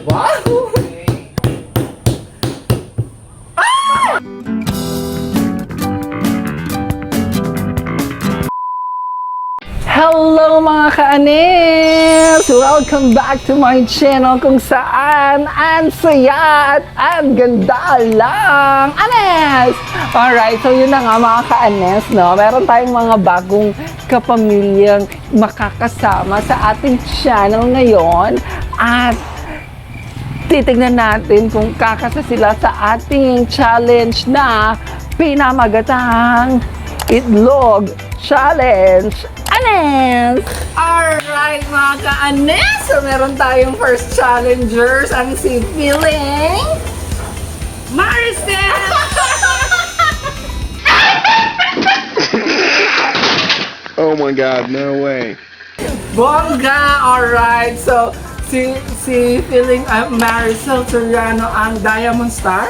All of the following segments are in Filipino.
Wow! Hello mga ka-anes! Welcome back to my channel kung saan ang saya at ang ganda lang! Anes! Alright, so yun na nga mga ka-anes, no? Meron tayong mga bagong kapamilyang makakasama sa ating channel ngayon at titignan natin kung kakasa sila sa ating challenge na pinamagatang Itlog Challenge. Anes! Alright mga ka-anes! So meron tayong first challengers, ang si Feeling Maricel! Oh my God, no way. Bongga! Alright, so si Feeling Maricel Soriano ang Diamond Star?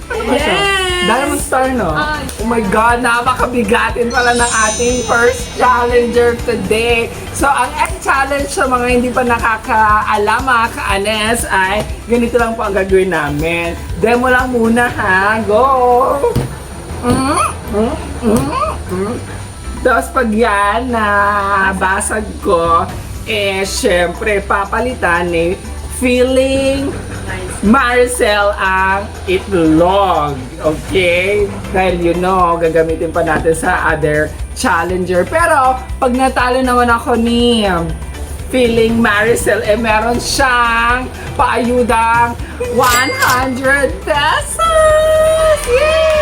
Ano ba siya? Diamond Star, no? Oh my God, napakabigatin pala ng ating first challenger today. So, ang challenge sa mga hindi pa nakakaalam, mga ka-anes, ay ganito lang po ang gagawin namin. Demo lang muna, ha? Go! Tapos pag yan, nabasag ko, syempre, papalitan ni Feeling Maricel ang itlog. Okay? Dahil gagamitin pa natin sa other challenger. Pero, pag natalo naman ako ni Feeling Maricel, meron siyang paayudang 100 pesos! Yay!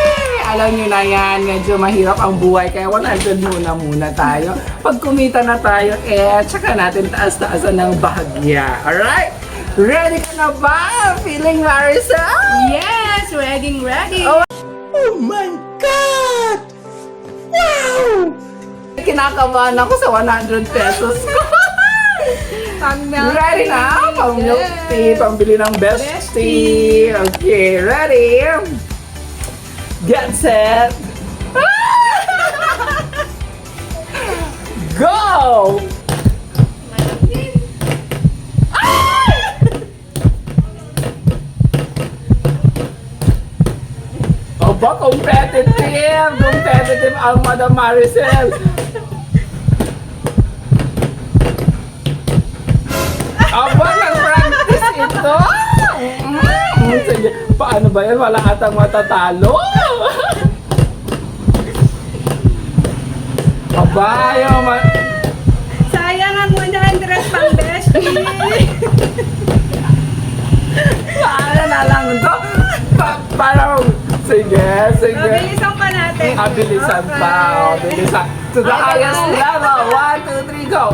Alam nyo na yan, medyo mahirap ang buhay, kaya 100 muna tayo. Pag kumita na tayo, tsaka natin taas-taasan ng bahagya. Alright? Ready ka na ba, Feeling Maricel? Yes, ready. Oh my God! Wow! Kinakabahan ako sa 100 pesos ko. Ready na? Pang milk tea, pambili ng best tea. Okay, ready? Get set. Go! Aba, competitive ang Madam Maricel. Aba, nag-practice ito. Sige, paano ba yan? Wala atang matatalo. Aba, yung Sayang ang 100 pang bestie. paano na lang ito? Parang, sige. Mabilisan pa natin. Abilisan pa. Bilisan. To the highest level. 1, 2, 3, go!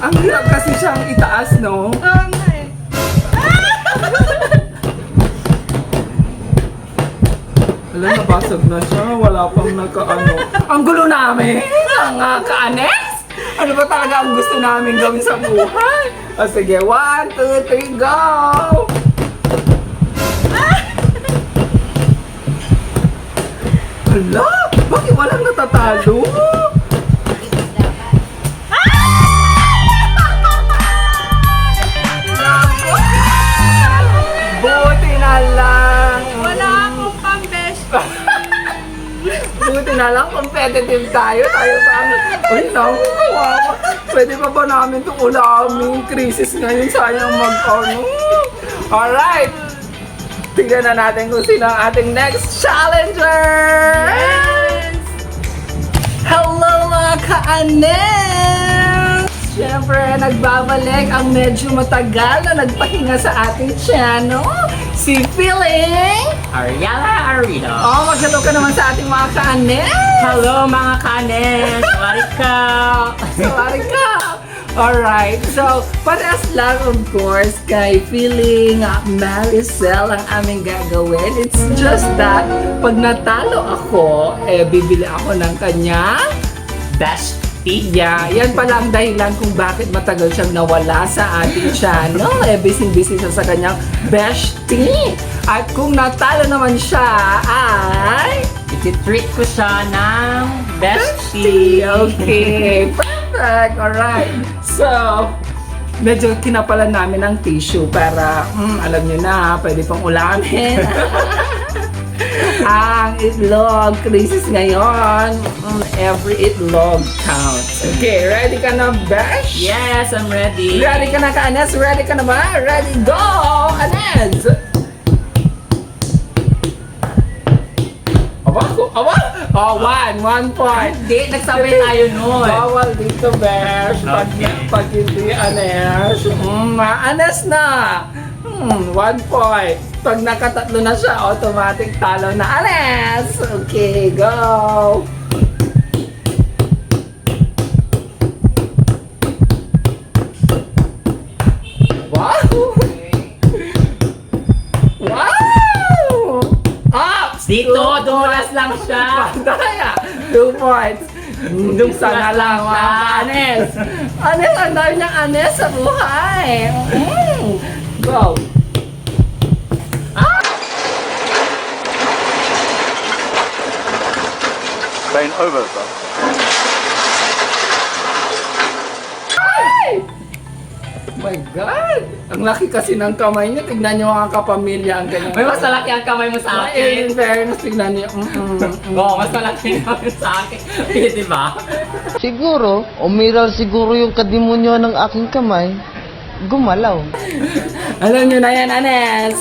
Ang hirap kasi siyang itaas, no? Oo nga eh. Alam, nabasag na siya. Wala pang nakaano. Ang gulo namin! Ang ka-anes! Ano ba talaga ang gusto namin gawin sa buhay? O sige, 1, 2, 3, go! Hala! Bakit walang natatalo? Buti na lang! Wala akong pang bestie. Buti na lang, competitive tayo. Tayo pa ang... Uy, naku, kawawa. Pwede pa ba namin itong ulaming krisis ngayon? Sayang mag-ano. Alright! Tignan na natin kung sino ang ating next challenger! Yes! Hello mga ka-anes! Siyempre, nagbabalik ang medyo matagal na nagpahinga sa ating channel, si Feeling Ariela Arino. Oh, mag-hello ka naman sa ating mga ka-anes! Hello mga kanes! Warika! Sorry ka! Alright, so parehas lang of course kay Feeling Maricel ang aming gagawin. It's just that pag natalo ako, bibili ako ng kanyang Best Yeah, yan pala ang dahilan kung bakit matagal siyang nawala sa ating channel. Busy-busy siya sa kanyang bestie. At kung natalo naman siya, ay... Iti-treat ko siya ng bestie. Okay, perfect. Alright. So, medyo kinapalan namin ng tissue para, alam nyo na, pwede pang ulamin. Ang itlog crisis ngayon. Every itlog counts. Okay, ready ka na, Besh? Yes, I'm ready. Ready ka na, Anes? Ready ka na ba? Ready, go! Anes! Aba? Oh, 1 point. Hindi, nagsabay tayo nun. Bawal dito, Besh. Pag hindi Anes. Anes na. 1 point. Pag nakatatlo na siya, automatic talo na Anes. Okay, go. Wow! Wow! Up! Dito, dumulas lang siya. Daya! 2 points. Dumsa na lang, mga Anes. Anes, ang dami niyang Anes sa buhay. Go! Game over, bro. Ay! My God! Ang laki kasi ng kamay niya. Tignan niyo mga kapamilya ang ganyan. May mas malaki ang kamay mo sa In akin. fairness, tignan niyo. Oo, mas malaki ang kamay sa akin. Di ba? Siguro, umiral siguro yung kadimonyo ng aking kamay. Gumalaw. Alam niyo na yan, Anes.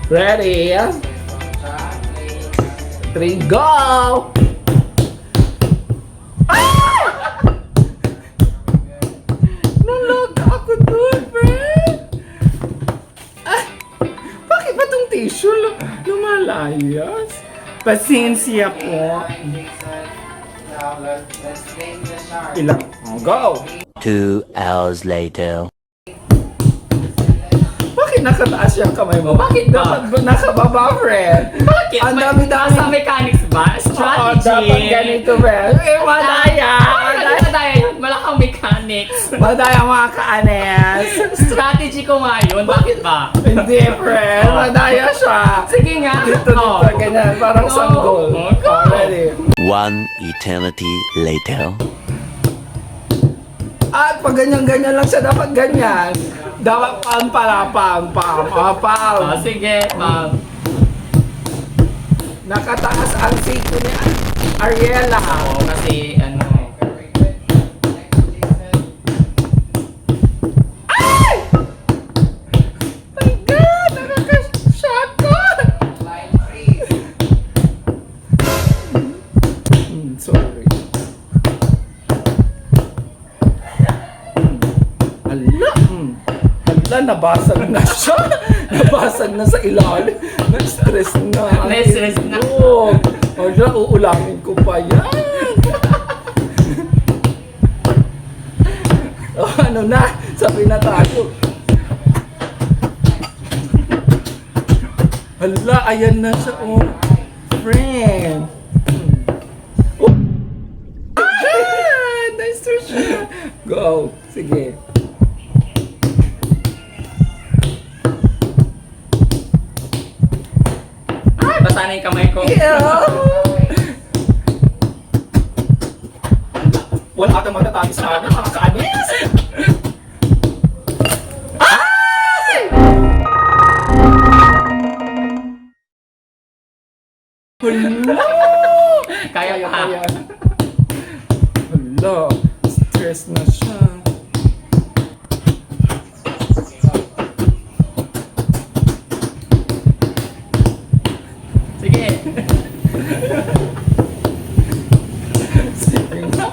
Ready? 3, go! Ah! Nalag ako doon, friend. Ah, bakit ba tong tissue lumalayas? Pasensya po. Ilang? Oh, go! 2 hours later. Bakit nakataas yung kamay mo? Bakit ba? Dapat nakababa, friend. Bakit? Ang dami-dami. Nasa mechanics ba? Oo, Strategy. dapat ganito, friend. Eh, madaya! Madaya yun. Malakang mechanics. Madaya mga ka-Anes. Strategy ko nga yun. Bakit ba? Hindi, friend. Madaya siya. Sige nga. Dito, ganyan. Parang Go. sanggol. Go. Ready? 1 eternity later. At pag ganyan-ganyan lang siya, dapat ganyan. Dapat pam. Sige, ma'am. Nakataas ang siko ni Ariela. Oo, kasi ano. Ay! My God! Nakaka-shock ko! Sorry. Hala! Hala, nabasag na siya. Nabasag na sa ilalim. Na-stress na. Na-stress na. Oo. Hala, uulamin ko pa yan. Oh, ano na? Sabi na tayo. Hala, ayan na siya. Oh, friend. Oh. Ah, nice to siya. Go. Sige. Ay, basa na yung kamay ko. Wala atang magtatagi sa akin, mga ka-Anes. Ay! Hala! Kaya pa. Hala, stress na siya. Sige. Sige na.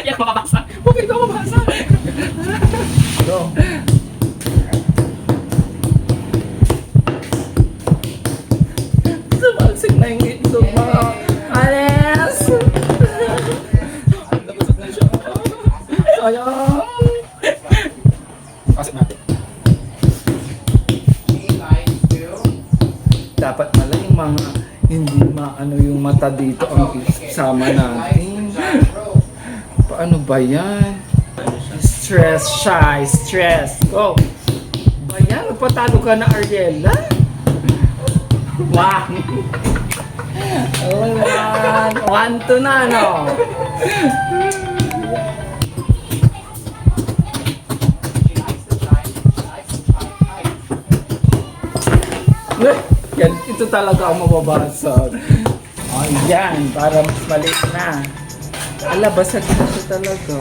Yan, makabasa. Bakit ka mabasa? Go. Sumalsik na yung itlog, mga Anes. Nabasag na siya. Sayang. Pasok natin. Dapat pala yung mga hindi maano yung mata dito ang isama natin. Paano ba yan? Stress siya, stress. Go! Ba yan? Nagpatalo ka na, Ariela? Wow. Oh, 1-2 na, no? Dito talaga ang mababasag. Ayan, para mas maliit na. Ala, basag na siya talaga.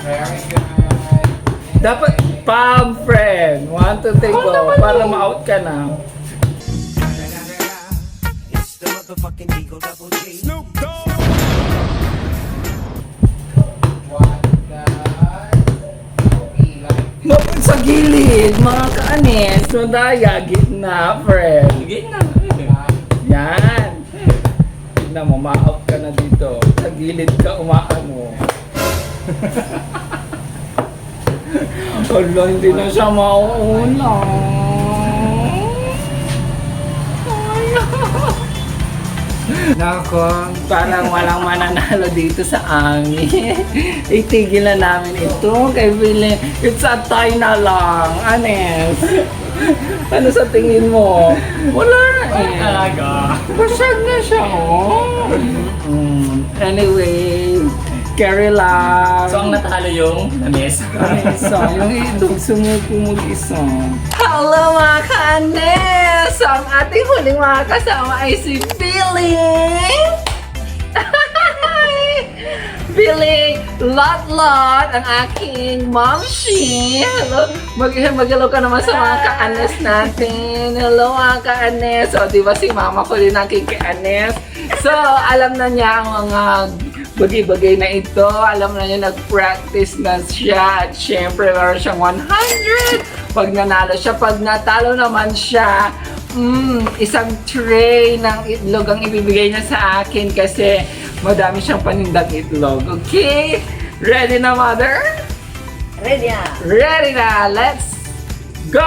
Very good. Dapat, palm friend. 1, 2, 3, go. Para ma-out ka na. Mapag sa gilid, mga kaanis. Madaya, gitna, friend. Sige na. Yan. Tignan mo, ma-out ka na dito. Sa gilid ka umaano. Hala, hindi na siya mauuna. Nako, parang walang mananalo dito sa amin. Itigil na namin ito. Kay Billy, it's a tie na lang. Anes. Ano sa tingin mo? Wala na eh. Talaga. Basag na siya, oh. Anyway, carry lang. So, ang natalo yung namis. So, yung itong sumuko mag-isa. Hello mga ka-anes! Ang ating huling mga kasama ay si Feeling! Feeling Lot-Lot, ang aking momshi. Hello, mag-hello ka naman sa mga ka-anes natin. Hello mga ka-anes. So, di ba si mama ko din aking ka-anes? So, alam na niya ang mga bagay-bagay na ito. Alam na niya, nag-practice na siya. At syempre, meron siyang 100. Pag nanalo siya, pag natalo naman siya, isang tray ng itlog ang ibibigay niya sa akin kasi madami siyang panindang itlog. Okay? Ready na, mother? Ready na. Ready na! Let's go!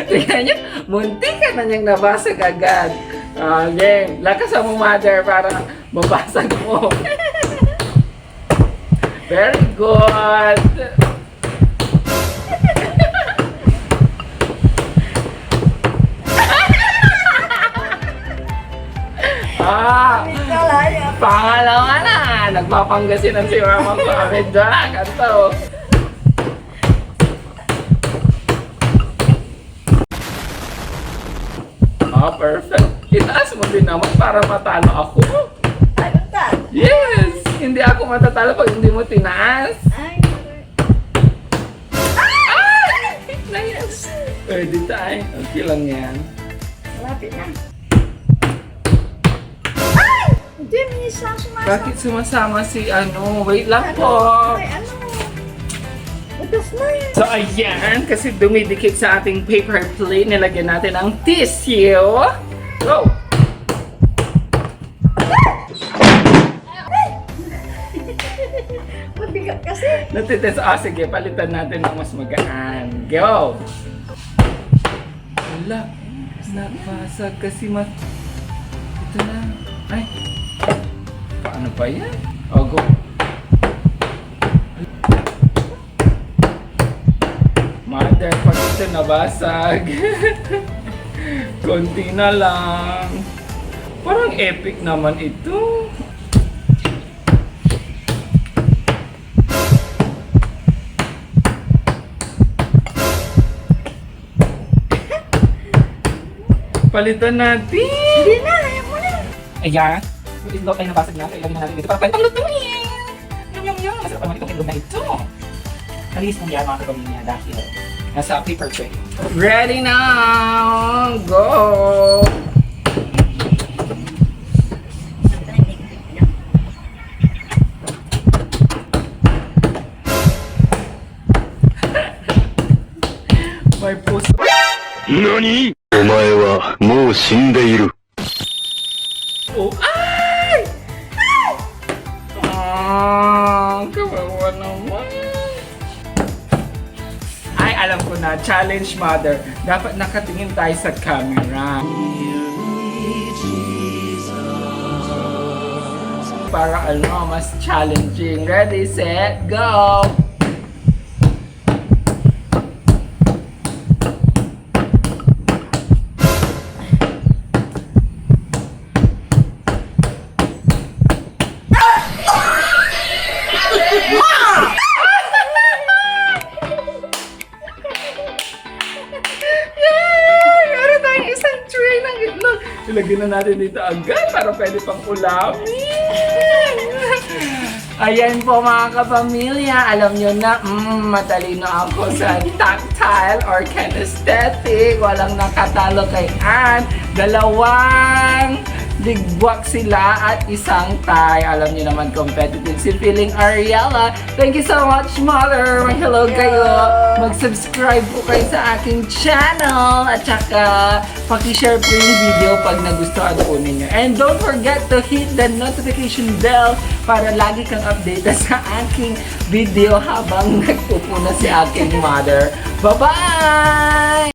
Tingnan niyo, munti ka na niyang nabasag agad. Okay, lakasan mo, mother, para mabasag mo. Very good. Pangalawa na. Nagpapanggasinan si mama ko. Medyo kanto. Perfect. Itaas mo din naman para matalo ako. Yes! Hindi ako matatalo pag hindi mo tinaas. Ay! Nice! Pwede tayo. Okay lang yan. Malapit na. Ay! Hindi, may isang sumasama. Bakit sumasama si ano? Wait lang po. Ay, ano? Ugas na yan. So ayan, kasi dumidikit sa ating paper plate, nilagyan natin ang tissue. Go! Mabigat kasi. Natitis. Sige, palitan natin ng mas magaan. Go! Wala. Nabasag kasi ito na. Ay. Paano pa yan? Oh, go. Mother, pag ito nabasag. Konti na lang. Parang epic naman ito. Palitan natin. Hindi na, ayaw mo na. Ayan. Yung itlog ay nabasag na. Ilagay na natin dito para paglutuin. Yum. Masarap naman itong itlog na ito. Alis mo yan mga kapamilya dahil nasa paper tray. Ready now! Go! May puso. 何お前はもう死んでいる。 Oh, ay! Kawawa naman. Ay, alam ko na. Challenge, mother. Dapat nakatingin tayo sa camera. Para mas challenging. Ready, set, go! Ilagyan na natin dito agad para pwede pang ulamin. Ayan po mga kapamilya, alam nyo na, matalino ako sa tactile or kinesthetic. Walang nakatalo kay Ann. 2 ligwak sila at isang tie. Alam nyo naman, competitive si Feeling Ariella. Thank you so much, Mother. Hello kayo. Mag-subscribe po kayo sa aking channel. At saka, paki-share po yung video pag nagustuhan po ninyo. And don't forget to hit the notification bell para lagi kang updated sa aking video habang nagpupuna si aking mother. Bye-bye!